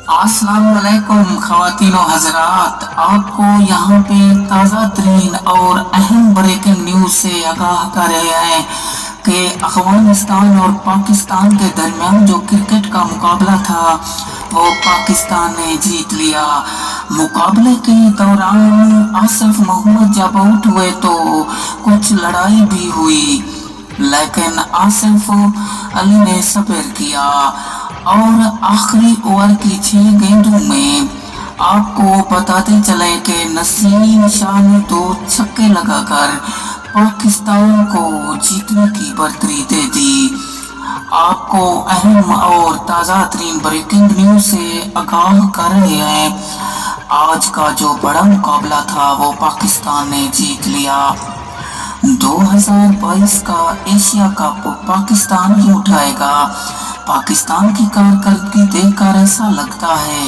अस्सलाम वालेकुम ख़वातीन व हज़रात, आपको यहाँ पे ताज़ा तरीन और अहम ब्रेकिंग न्यूज़ से आगाह कर रहे हैं कि अफ़गानिस्तान और पाकिस्तान के दरमियान जो क्रिकेट का मुकाबला था वो पाकिस्तान ने जीत लिया। मुकाबले के दौरान आसिफ मोहम्मद जब आउट हुए तो कुछ लड़ाई भी हुई, लेकिन आसिफ अली ने सब्र किया और आखिरी ओवर की 6 गेंदों में आपको बताते चले कि नसीम शाह ने 2 छक्के लगाकर पाकिस्तान को जीतने की बर्तरी दे दी। आपको अहम और ताज़ा तरीन ब्रेकिंग न्यूज़ से आगाह कर रहे हैं, आज का जो बड़ा मुकाबला था वो पाकिस्तान ने जीत लिया। 2022 का एशिया कप पाकिस्तान ही उठाएगा। पाकिस्तान की कारकर्दगी देखकर ऐसा लगता है